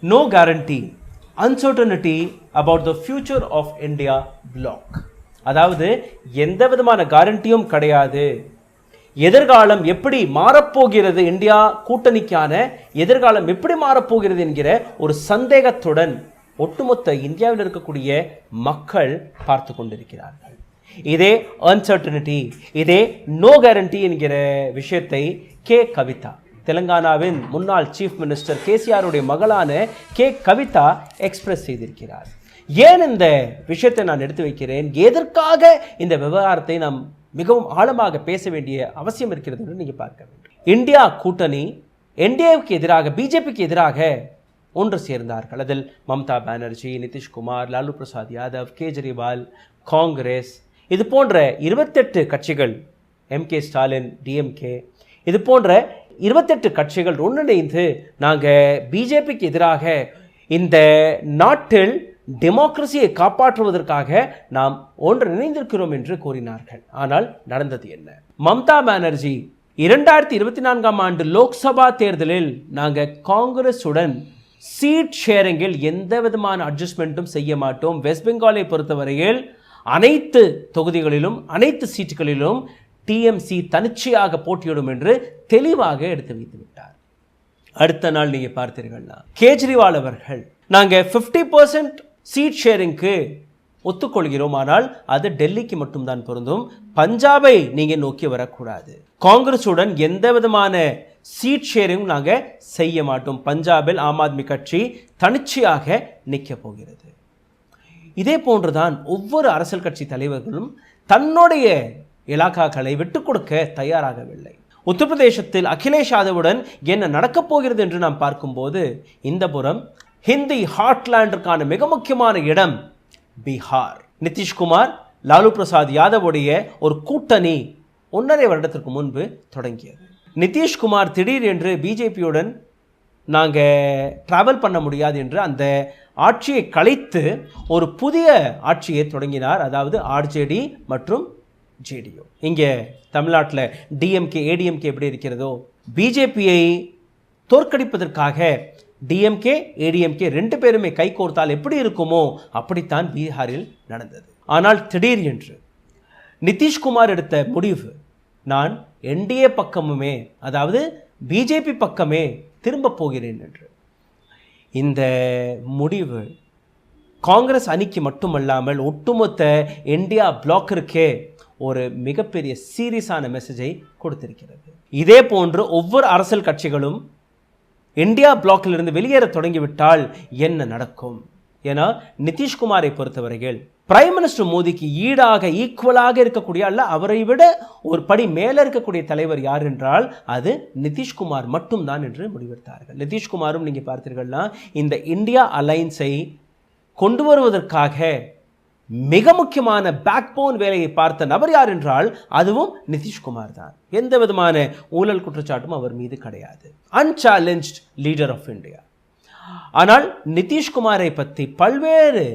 No guarantee, uncertainty about the future of India bloc. அதாவது எந்த விதமான கேரண்டியும் கிடையாது. எதிர்காலம் எப்படி மாறப்போகிறது, இந்தியா கூட்டணிக்கான எதிர்காலம் எப்படி மாறப்போகிறது என்கிற ஒரு சந்தேகத்துடன் ஒட்டுமொத்த இந்தியாவில் இருக்கக்கூடிய மக்கள் பார்த்து கொண்டிருக்கிறார்கள். இதே அன்சர்டனிட்டி, இதே நோ கேரண்டி என்கிற விஷயத்தை கே கவிதா, தெலுங்கானாவின் முன்னாள் சீஃப் மினிஸ்டர் கேசிஆருடைய மகளான கே கவிதா எக்ஸ்பிரஸ் செய்திருக்கிறார். ஏன் இந்த விஷயத்தை நான் எடுத்து வைக்கிறேன், எதற்காக இந்த விவகாரத்தை நாம் மிகவும் ஆழமாக பேச வேண்டிய அவசியம் இருக்கிறது என்று நீங்கள் பார்க்க வேண்டும். இந்தியா கூட்டணி என்டிஏவுக்கு எதிராக, பிஜேபிக்கு எதிராக ஒன்று சேர்ந்தார்கள். அதில் மம்தா பானர்ஜி, நிதிஷ்குமார், லாலு பிரசாத் யாதவ், கேஜ்ரிவால், காங்கிரஸ், இது போன்ற 28 கட்சிகள், எம்கே ஸ்டாலின், டிஎம்கே, இது போன்ற 28 கட்சிகள் ஒன்றிணைந்து நாங்கள் பிஜேபிக்கு எதிராக இந்த நாட்டில் டெமோக்ரஸியை காப்பாற்றுவதற்காக நாம் ஒன்றிணைந்திருக்கிறோம் என்று கூறினார்கள். ஆனால் நடந்தது என்ன? மம்தா பானர்ஜி 2024ஆம் ஆண்டு லோக்சபா தேர்தலில் நாங்கள் காங்கிரஸுடன் சீட் ஷேரிங்கில் எந்த விதமான அட்ஜஸ்ட்மெண்ட்டும் செய்ய மாட்டோம், வெஸ்ட் பெங்காலை பொறுத்தவரையில் அனைத்து தொகுதிகளிலும் அனைத்து சீட்டுகளிலும் டிஎம்சி தனிச்சையாக போட்டியிடும் என்று தெளிவாக எடுத்து வைத்து விட்டார். அடுத்த நாள் நீங்க பார்த்தீர்கள்னா கேஜ்ரிவால் அவர்கள் நாங்கள் 50% சீட் ஷேரிங்க்கு ஒத்துக்கொள்கிறோம், ஆனால் அது டெல்லிக்கு மட்டும்தான் பொருந்தும், பஞ்சாபை நீங்க நோக்கி வரக்கூடாது, காங்கிரஸுடன் எந்த விதமான சீட் ஷேரிங் நாங்கள் செய்ய மாட்டோம், பஞ்சாபில் ஆம் ஆத்மி கட்சி தனிச்சையாக நிற்க போகிறது. இதே போன்றுதான் ஒவ்வொரு அரசியல் கட்சி தலைவர்களும் தன்னுடைய இலாக்காக்களை விட்டுக் கொடுக்க தயாராகவில்லை. உத்தரப்பிரதேசத்தில் அகிலேஷ் யாதவுடன் என்ன நடக்கப் போகிறது என்று நாம் பார்க்கும்போது, இந்த புறம் ஹிந்தி ஹார்ட்லேண்டிற்கான மிக முக்கியமான இடம் பீகார். நிதிஷ்குமார், லாலு பிரசாத் யாதவுடைய ஒரு கூட்டணி 1.5 வருடத்திற்கு முன்பு தொடங்கியது. நிதிஷ்குமார் திடீர் என்று பிஜேபியுடன் நாங்கள் டிராவல் பண்ண முடியாது என்று அந்த ஆட்சியை கலைத்து ஒரு புதிய ஆட்சியை தொடங்கினார். அதாவது ஆர்ஜேடி மற்றும் ஜேடியு. இங்கே தமிழ்நாட்டில் டிஎம்கே ஏடிஎம்கே எப்படி இருக்கிறதோ, பிஜேபியை தோற்கடிப்பதற்காக டிஎம்கே ஏடிஎம்கே 2 பேருமே கை கோர்த்தால் எப்படி இருக்குமோ அப்படித்தான் பீகாரில் நடந்தது. ஆனால் திடீர் என்று நிதிஷ்குமார் எடுத்த முடிவு, நான் என்டிஏ பக்கமுமே, அதாவது பிஜேபி பக்கமே திரும்ப போகிறேன் என்று. இந்த முடிவு காங்கிரஸ் அணிக்கு மட்டுமல்லாமல் ஒட்டுமொத்த இந்தியா பிளாக்கிற்கே ஒரு மிகப்பெரிய சீரியஸான மெசேஜை கொடுத்திருக்கிறது. இதே போன்று ஒவ்வொரு அரசியல் கட்சிகளும் இந்தியா பிளாக்கில் இருந்து வெளியேற தொடங்கிவிட்டால் என்ன நடக்கும்? ஏன்னா நிதிஷ்குமாரை பொறுத்தவரையில் பிரைம் மினிஸ்டர் மோடிக்கு ஈடாக ஈக்குவலாக இருக்கக்கூடிய, அல்ல அவரை விட ஒரு படி மேலே இருக்கக்கூடிய தலைவர் யார் என்றால் அது நிதிஷ்குமார் மட்டும்தான் என்று முடிவெடுத்தார்கள். நிதிஷ்குமாரும் நீங்க பார்த்தீர்கள்னா இந்த இந்தியா அலைன்ஸை கொண்டு வருவதற்காக மிக முக்கியமான பேக்போன் வேலையை பார்த்த நபர் யார் என்றால் அதுவும் நிதிஷ்குமார் தான். எந்த விதமான ஊழல் குற்றச்சாட்டும் அவர் மீது கிடையாது. அன்சேலஞ்ச்ட் லீடர் ஆஃப் இந்தியா. ஆனால் நிதிஷ்குமாரை பற்றி பல்வேறு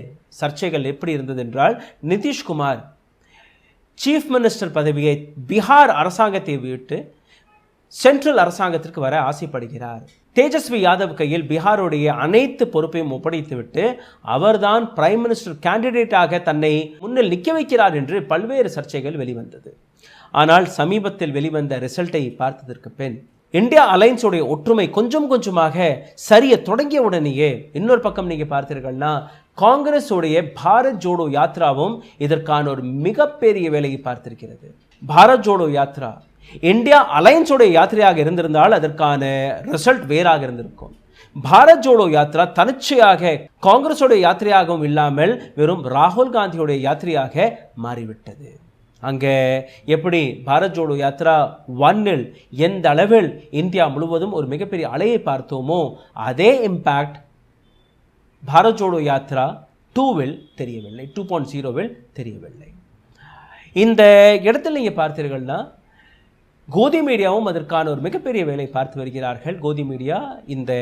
சர்ச்சைகள் எப்படி இருந்தது என்றால், நிதிஷ்குமார் சீஃப் மினிஸ்டர் பதவியை பீகார் அரசாங்கத்தை விட்டு சென்ட்ரல் அரசாங்கத்திற்கு வர ஆசைப்படுகிறார். தேஜஸ்வி யாதவ் கையில் பீகாருடைய அனைத்து பொறுப்பையும் ஒப்படைத்துவிட்டு அவர்தான் பிரைம் மினிஸ்டர் கேண்டிடேட்டாக தன்னை முன்னில் நிற்க வைக்கிறார் என்று பல்வேறு சர்ச்சைகள் வெளிவந்தது. ஆனால் சமீபத்தில் வெளிவந்த ரிசல்ட்டை பார்த்ததற்கு பின் இந்தியா அலைன்ஸுடைய ஒற்றுமை கொஞ்சம் கொஞ்சமாக சரிய தொடங்கிய உடனேயே இன்னொரு பக்கம் நீங்க பார்த்தீர்கள்னா காங்கிரஸ் உடைய பாரத் ஜோடோ யாத்ராவும் இதற்கான ஒரு மிகப்பெரிய வேலையை பார்த்திருக்கிறது. பாரத் ஜோடோ யாத்ரா இந்தியா அலைன்ஸோடைய யாத்திரையாக இருந்திருந்தால் அதற்கான ரிசல்ட் வேறாக இருந்திருக்கும். பாரத் ஜோடோ யாத்ரா தனிச்சையாக காங்கிரஸோடைய யாத்திரையாகவும் இல்லாமல் வெறும் ராகுல் காந்தியோடைய யாத்திரையாக மாறிவிட்டது. அங்கே எப்படி பாரத் ஜோடோ யாத்ரா 1இல் எந்த அளவில் இந்தியா முழுவதும் ஒரு மிகப்பெரிய அலையை பார்த்தோமோ அதே இம்பேக்ட் பாரத் ஜோடோ யாத்ரா 2வில் தெரியவில்லை, 2.0வில் தெரியவில்லை. இந்த இடத்தில் நீங்கள் பார்த்தீர்கள்னா கோதி மீடியாவும் அதற்கான ஒரு மிகப்பெரிய வேலை பார்த்து வருகிறார்கள். கோதி மீடியா இந்த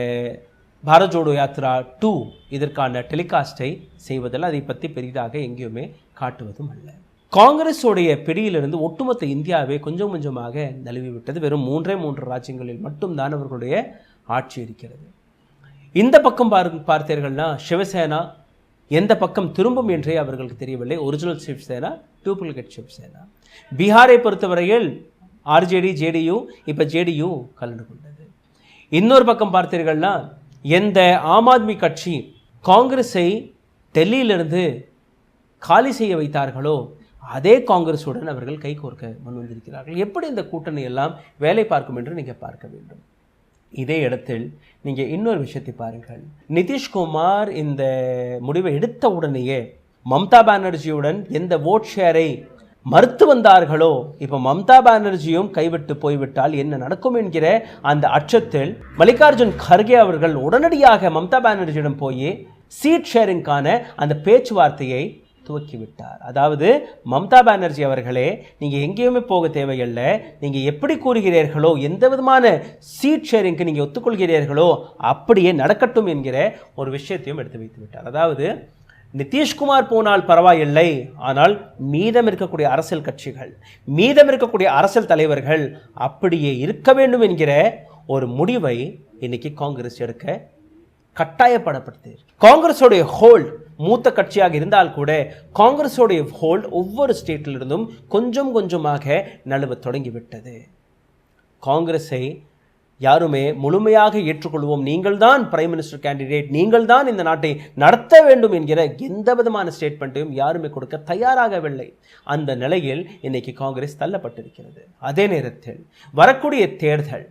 பாரத் ஜோடோ யாத்ரா 2 இதற்கான டெலிகாஸ்டை செய்வதில் அதை பற்றி பெரிதாக எங்கேயுமே காட்டுவதும் அல்ல. காங்கிரஸோடைய பிடியிலிருந்து ஒட்டுமொத்த இந்தியாவே கொஞ்சம் கொஞ்சமாக நழுவி விட்டது. வெறும் 3 ராஜ்யங்களில் மட்டும்தான் அவர்களுடைய ஆட்சி இருக்கிறது. இந்த பக்கம் பார்த்தீர்கள்னா சிவசேனா எந்த பக்கம் திரும்பும் என்றே அவர்களுக்கு தெரியவில்லை. Original Shiv Sena, duplicate Shiv Sena. பீகாரை பொறுத்தவரையில் ஆர்ஜேடி, ஜேடியு, இப்போ ஜேடியு கலந்து கொண்டது. இன்னொரு பக்கம் பார்த்தீர்கள்னா எந்த ஆம் ஆத்மி கட்சி காங்கிரஸை டெல்லியிலிருந்து காலி செய்ய வைத்தார்களோ அதே காங்கிரஸுடன் அவர்கள் கைகோர்க்க முன்வந்திருக்கிறார்கள். எப்படி இந்த கூட்டணி எல்லாம் வேலை பார்க்கும் என்று நீங்கள் பார்க்க வேண்டும். இதே இடத்தில் நீங்கள் இன்னொரு விஷயத்தை பாருங்கள். நிதிஷ்குமார் இந்த முடிவை எடுத்த உடனேயே மம்தா பானர்ஜியுடன் எந்த ஓட் ஷேரை மறுத்து வந்தார்களோ, இப்போ மம்தா பானர்ஜியும் கைவிட்டு போய்விட்டால் என்ன நடக்கும் என்கிற அந்த அச்சத்தில் மல்லிகார்ஜுன் கர்கே அவர்கள் உடனடியாக மம்தா பானர்ஜியிடம் போய் சீட் ஷேரிங்கான அந்த பேச்சுவார்த்தையை துவக்கிவிட்டார். அதாவது மம்தா பானர்ஜி அவர்களே, நீங்கள் எங்கேயுமே போக தேவையில்லை, நீங்கள் எப்படி கூறுகிறீர்களோ, எந்த விதமான சீட் ஷேரிங்க்கு நீங்கள் ஒத்துக்கொள்கிறீர்களோ அப்படியே நடக்கட்டும் என்கிற ஒரு விஷயத்தையும் எடுத்து வைத்து விட்டார். அதாவது நிதிஷ்குமார் போனால் பரவாயில்லை, ஆனால் மீதம் இருக்கக்கூடிய அரசியல் கட்சிகள், மீதம் இருக்கக்கூடிய அரசியல் தலைவர்கள் அப்படியே இருக்க வேண்டும் என்கிற ஒரு முடிவை இன்னைக்கு காங்கிரஸ் எடுக்க கட்டாயப்படப்படுது. காங்கிரஸோடைய ஹோல்ட் மூத்த கட்சியாக இருந்தால் கூட காங்கிரஸோடைய ஹோல்ட் ஒவ்வொரு ஸ்டேட்டிலிருந்தும் கொஞ்சம் கொஞ்சமாக நழுவ தொடங்கிவிட்டது. காங்கிரஸை யாருமே முழுமையாக ஏற்றுக்கொள்வோம், நீங்கள் தான் பிரைம் மினிஸ்டர் கேண்டிடேட், நீங்கள் தான் இந்த நாட்டை நடத்த வேண்டும் என்கிற எந்த விதமான ஸ்டேட்மெண்ட்டையும் யாருமே கொடுக்க தயாராகவில்லை. அந்த நிலையில் இன்னைக்கு காங்கிரஸ் தள்ளப்பட்டிருக்கிறது. அதே நேரத்தில் வரக்கூடிய தேர்தல்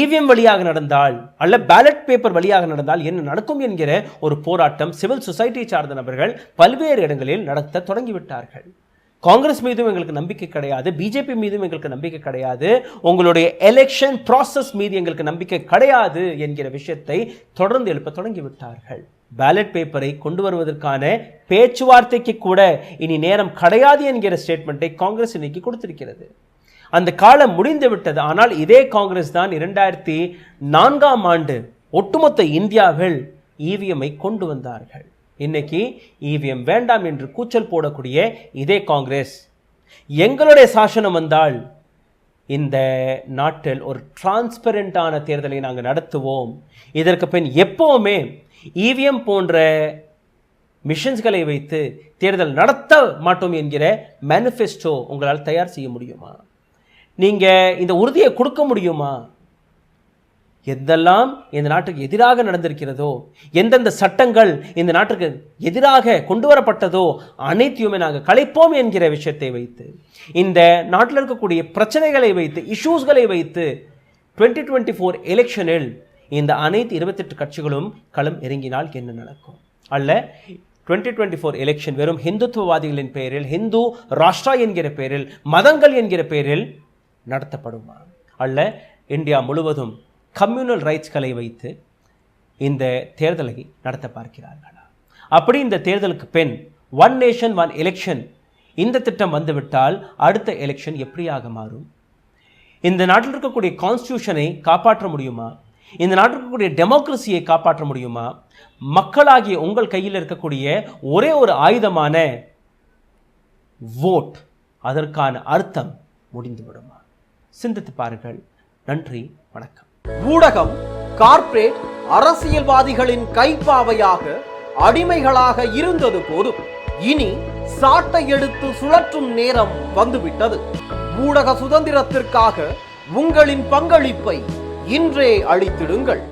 இவிஎம் வழியாக நடந்தால் அல்ல பேலட் பேப்பர் வழியாக நடந்தால் என்ன நடக்கும் என்கிற ஒரு போராட்டம் சிவில் சொசைட்டி சார்ந்த நபர்கள் பல்வேறு இடங்களில் நடத்த தொடங்கிவிட்டார்கள். காங்கிரஸ் மீதும் எங்களுக்கு நம்பிக்கை கிடையாது, பிஜேபி மீதும் எங்களுக்கு நம்பிக்கை கிடையாது, உங்களுடைய எலெக்ஷன் ப்ராசஸ் மீது எங்களுக்கு நம்பிக்கை கிடையாது என்கிற விஷயத்தை தொடர்ந்து எழுப்ப தொடங்கிவிட்டார்கள். பேலட் பேப்பரை கொண்டு வருவதற்கான பேச்சுவார்த்தைக்கு கூட இனி நேரம் கிடையாது என்கிற ஸ்டேட்மெண்ட்டை காங்கிரஸ் இன்னைக்கு கொடுத்திருக்கிறது. அந்த காலம் முடிந்து விட்டது. ஆனால் இதே காங்கிரஸ் தான் 2004ஆம் ஆண்டு ஒட்டுமொத்த இந்தியாவில் இவிஎம்ஐ கொண்டு வந்தார்கள். இன்னைக்கு இவிஎம் வேண்டாம் என்று கூச்சல் போடக்கூடிய இதே காங்கிரஸ் எங்களுடைய சாசனம் வந்தால் இந்த நாட்டில் ஒரு டிரான்ஸ்பரண்டான தேர்தலை நாங்கள் நடத்துவோம், இதற்கு பின் எப்பவுமே இவிஎம் போன்ற மிஷன்ஸ்களை வைத்து தேர்தல் நடத்த மாட்டோம் என்கிற மேனிஃபெஸ்டோ உங்களால் தயார் செய்ய முடியுமா? நீங்க இந்த உறுதியை கொடுக்க முடியுமா? எதெல்லாம் இந்த நாட்டுக்கு எதிராக நடந்திருக்கிறதோ, எந்தெந்த சட்டங்கள் இந்த நாட்டுக்கு எதிராக கொண்டு வரப்பட்டதோ அனைத்தையுமே நாங்கள் கலைப்போம் என்கிற விஷயத்தை வைத்து, இந்த நாட்டில் இருக்கக்கூடிய பிரச்சனைகளை வைத்து, இஷ்யூஸ்களை வைத்து 2024 எலெக்ஷனில் இந்த அனைத்து 28 கட்சிகளும் களம் இறங்கினால் என்ன நடக்கும்? அல்ல 2024 எலெக்ஷன் வெறும் ஹிந்துத்துவவாதிகளின் பெயரில், ஹிந்து ராஷ்டிரா என்கிற பெயரில், மதங்கள் என்கிற பெயரில் நடத்தப்படுமா? அல்ல இந்தியா முழுவதும் கம்யூனல் ரைட்ஸ்களை வைத்து இந்த தேர்தலை நடத்த பார்க்கிறார்களா? அப்படி இந்த தேர்தலுக்கு பின் ஒன் நேஷன் ஒன் எலெக்ஷன் இந்த திட்டம் வந்துவிட்டால் அடுத்த எலெக்ஷன் எப்படியாக மாறும்? இந்த நாட்டில் இருக்கக்கூடிய கான்ஸ்டியூஷனை காப்பாற்ற முடியுமா? இந்த நாட்டில் இருக்கக்கூடிய டெமோக்ரஸியை காப்பாற்ற முடியுமா? மக்களாகிய உங்கள் கையில் இருக்கக்கூடிய ஒரே ஒரு ஆயுதமான வோட், அதற்கான அர்த்தம் முடிந்து விடுமா? சிந்தித்து பாருங்கள். நன்றி, வணக்கம். ஊடகம் கார்ப்பரேட் அரசியல்வாதிகளின் கைப்பாவையாக அடிமைகளாக இருந்தது போதும், இனி சாட்டை எடுத்து சுழற்றும் நேரம் வந்துவிட்டது. ஊடக சுதந்திரத்திற்காக உங்களின் பங்களிப்பை இன்றே அளித்திடுங்கள்.